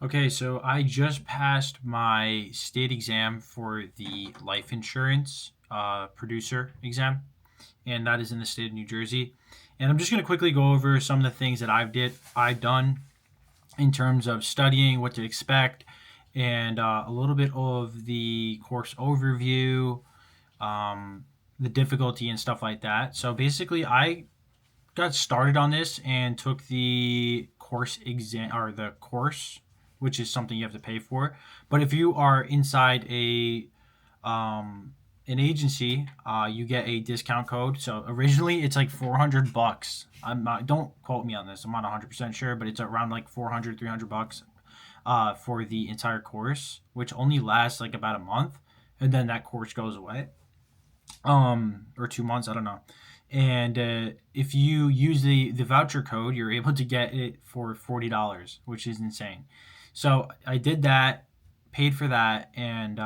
Okay, so I just passed my state exam for the life insurance producer exam, and that is in the state of New Jersey. And I'm just going to quickly go over some of the things that I've done in terms of studying, what to expect, and a little bit of the course overview, um, the difficulty, and stuff like that. So basically, I got started on this and took the course exam or the course, which is something you have to pay for. But if you are inside an agency, you get a discount code. So originally it's like $400. I'm not, don't quote me on this. I'm not 100% sure, but it's around like 400, $300 for the entire course, which only lasts like about a month, and then that course goes away. Or 2 months, I don't know. And if you use the voucher code, you're able to get it for $40, which is insane. So I did that, paid for that, and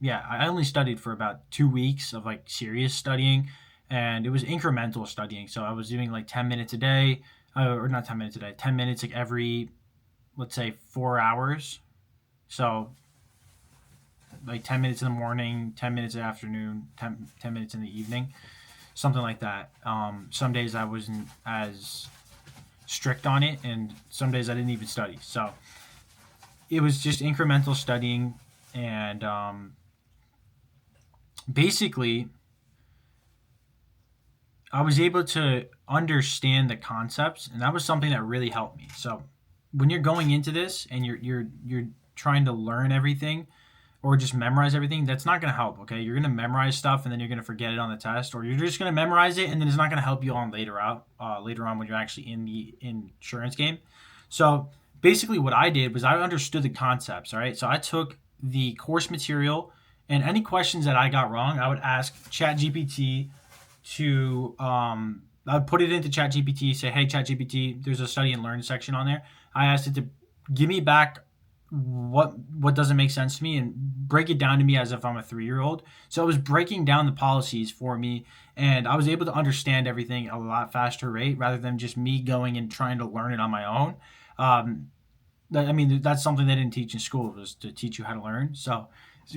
yeah, I only studied for about 2 weeks of like serious studying, and it was incremental studying. So I was doing like 10 minutes a day, or not 10 minutes a day, 10 minutes like every, let's say, 4 hours. So like 10 minutes in the morning, 10 minutes in the afternoon, 10 minutes in the evening, something like that. Some days I wasn't as strict on it, and some days I didn't even study. So it was just incremental studying, and basically, I was able to understand the concepts, and that was something that really helped me. So when you're going into this and you're trying to learn everything, or just memorize everything, that's not going to help. Okay, you're going to memorize stuff and then you're going to forget it on the test, or you're just going to memorize it and then it's not going to help you on later on when you're actually in the insurance game. So basically, what I did was I understood the concepts. All right, so I took the course material, and any questions that I got wrong, I would ask ChatGPT to I would put it into ChatGPT, say, "Hey ChatGPT, there's a study and learn section on there." I asked it to give me back what doesn't make sense to me and break it down to me as if I'm a 3-year-old. So it was breaking down the policies for me, and I was able to understand everything at a lot faster rate rather than just me going and trying to learn it on my own. Um, I mean, that's something they didn't teach in school, was to teach you how to learn. So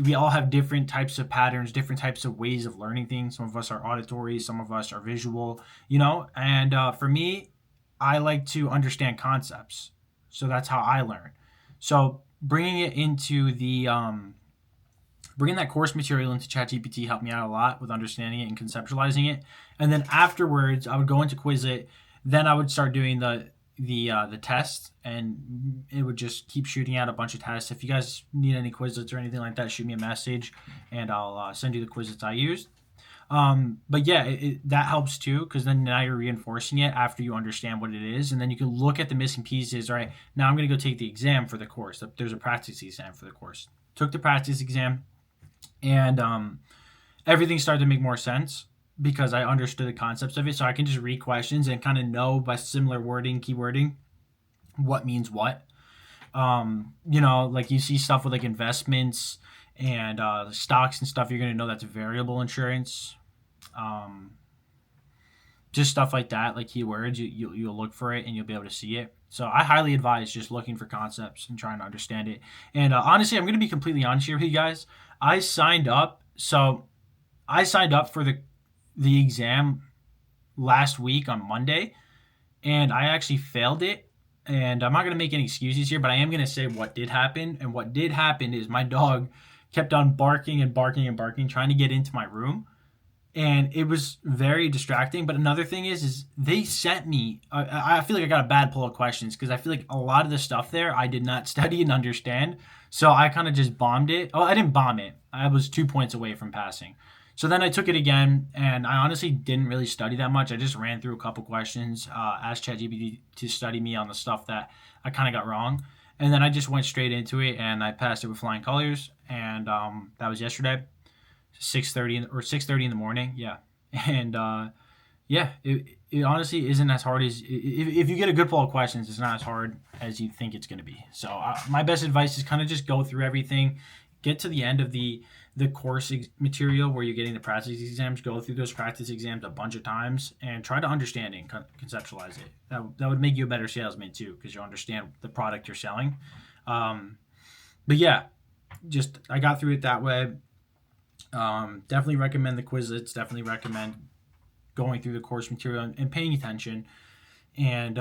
we all have different types of patterns, different types of ways of learning things. Some of us are auditory, some of us are visual, And for me, I like to understand concepts. So that's how I learn. So bringing it into bringing that course material into ChatGPT helped me out a lot with understanding it and conceptualizing it. And then afterwards, I would go into Quizlet. Then I would start doing the test, and it would just keep shooting out a bunch of tests. If you guys need any Quizlets or anything like that, shoot me a message, and I'll send you the Quizlets I used. But yeah, that helps too, because then now you're reinforcing it after you understand what it is, and then you can look at the missing pieces. All right, now I'm going to go take the exam for the course. There's a practice exam for the course. Took the practice exam, and everything started to make more sense because I understood the concepts of it. So I can just read questions and kind of know by similar wording, keywording, what means what. Like you see stuff with like investments and stocks and stuff, you're going to know that's variable insurance. Um, just stuff like that, like keywords, you'll look for it and you'll be able to see it. So I highly advise just looking for concepts and trying to understand it. And honestly, I'm going to be completely honest here with you guys. I signed up. So I signed up for the exam last week on Monday, and I actually failed it. And I'm not going to make any excuses here, but I am going to say what did happen. And what did happen is my dog kept on barking and barking and barking, trying to get into my room, and it was very distracting. But another thing is they sent me. I feel like I got a bad pull of questions because I feel like a lot of the stuff there I did not study and understand. So I kind of just bombed it. Oh, I didn't bomb it. I was 2 points away from passing. So then I took it again, and I honestly didn't really study that much. I just ran through a couple questions, asked ChatGPT to study me on the stuff that I kind of got wrong, and then I just went straight into it, and I passed it with flying colors. And that was yesterday. 6:30 in the morning. Yeah, and yeah, it honestly isn't as hard as if you get a good pull of questions. It's not as hard as you think it's going to be. So my best advice is kind of just go through everything, get to the end of the course material where you're getting the practice exams. Go through those practice exams a bunch of times and try to understand it and conceptualize it. That would make you a better salesman too, because you understand the product you're selling. But yeah, just I got through it that way. Definitely recommend the Quizlets. Definitely recommend going through the course material and paying attention. And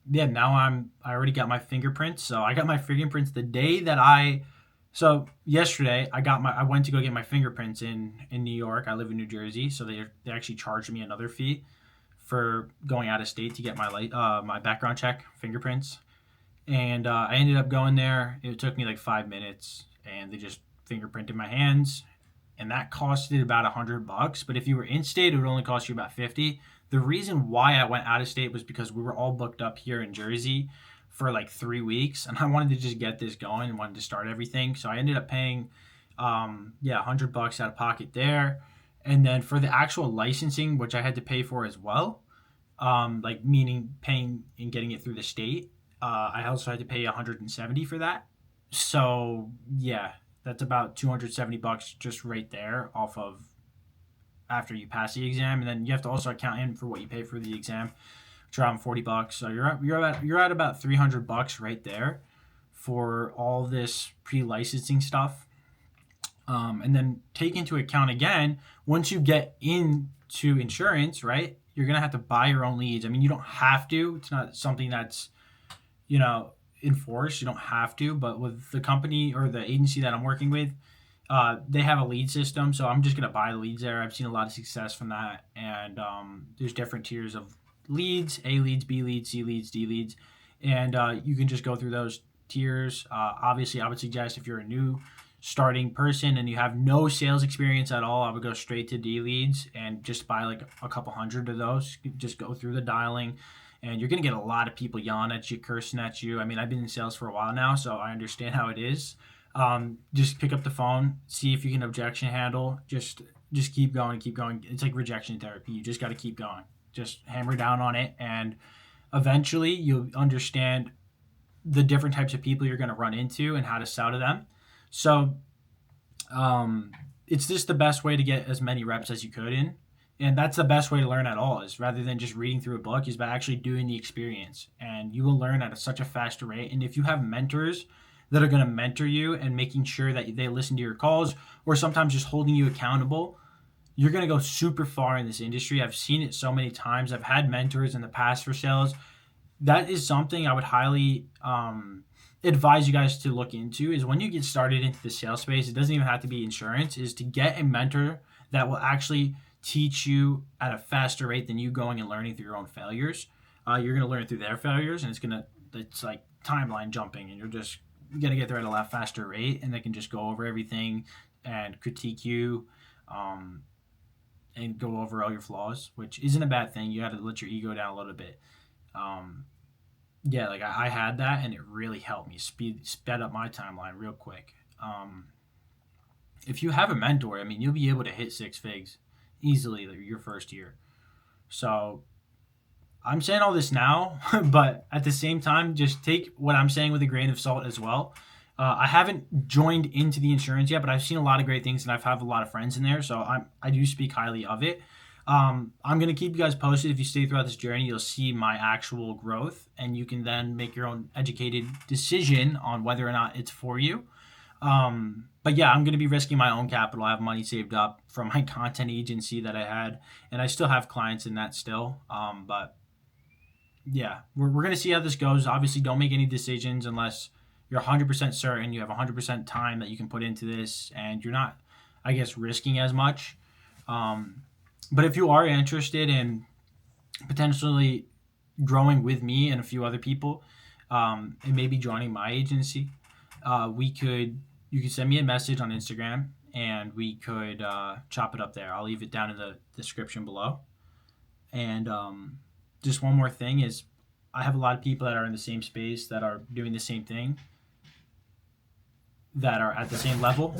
yeah, now I already got my fingerprints. So I got my fingerprints the day that so yesterday I went to go get my fingerprints in New York. I live in New Jersey, so they actually charged me another fee for going out of state to get my background check fingerprints. And I ended up going there. It took me like 5 minutes, and they just fingerprinted my hands, and that costed about $100. But if you were in state, it would only cost you about 50. The reason why I went out of state was because we were all booked up here in Jersey for like 3 weeks, and I wanted to just get this going and wanted to start everything. So I ended up paying, $100 out of pocket there, and then for the actual licensing, which I had to pay for as well, like meaning paying and getting it through the state. I also had to pay 170 for that. So yeah, that's about $270 just right there off of after you pass the exam, and then you have to also account in for what you pay for the exam, which around $40. So you're at about $300 right there for all this pre-licensing stuff. And then take into account again, once you get into insurance, right? You're gonna have to buy your own leads. I mean, you don't have to. It's not something that's enforced. You don't have to, but with the company or the agency that I'm working with, they have a lead system, so I'm just gonna buy leads there. I've seen a lot of success from that, and there's different tiers of leads: A leads, B leads, C leads, D leads, and you can just go through those tiers. Obviously, I would suggest if you're a new starting person and you have no sales experience at all, I would go straight to D leads and just buy like a couple hundred of those. Just go through the dialing, and you're going to get a lot of people yelling at you, cursing at you. I mean, I've been in sales for a while now, so I understand how it is. Just pick up the phone, see if you can objection handle. Just keep going, keep going. It's like rejection therapy. You just got to keep going. Just hammer down on it, and eventually you'll understand the different types of people you're going to run into and how to sell to them. So it's just the best way to get as many reps as you could in. And that's the best way to learn at all, is rather than just reading through a book, is by actually doing the experience. And you will learn at such a faster rate. And if you have mentors that are going to mentor you and making sure that they listen to your calls, or sometimes just holding you accountable, you're going to go super far in this industry. I've seen it so many times. I've had mentors in the past for sales. That is something I would highly advise you guys to look into, is when you get started into the sales space, it doesn't even have to be insurance, is to get a mentor that will actually teach you at a faster rate than you going and learning through your own failures. You're going to learn through their failures, and it's like timeline jumping, and you're going to get there at a lot faster rate, and they can just go over everything and critique you, and go over all your flaws, which isn't a bad thing. You got to let your ego down a little bit. Yeah, like I had that, and it really helped me sped up my timeline real quick. If you have a mentor, I mean, you'll be able to hit 6 figs easily your first year. So I'm saying all this now, but at the same time, just take what I'm saying with a grain of salt as well. I haven't joined into the insurance yet, but I've seen a lot of great things, and I've had a lot of friends in there, so I do speak highly of it. I'm going to keep you guys posted. If you stay throughout this journey, you'll see my actual growth, and you can then make your own educated decision on whether or not it's for you. But yeah, I'm going to be risking my own capital. I have money saved up from my content agency that I had, and I still have clients in that still. But yeah, we're going to see how this goes. Obviously, don't make any decisions unless you're 100% certain you have 100% time that you can put into this, and you're not, I guess, risking as much. But if you are interested in potentially growing with me and a few other people, and maybe joining my agency, you could send me a message on Instagram, and we could chop it up there. I'll leave it down in the description below. And just one more thing is, I have a lot of people that are in the same space, that are doing the same thing, that are at the same level.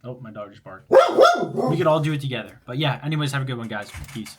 Oh, my dog just barked. We could all do it together. But yeah, anyways, have a good one, guys. Peace.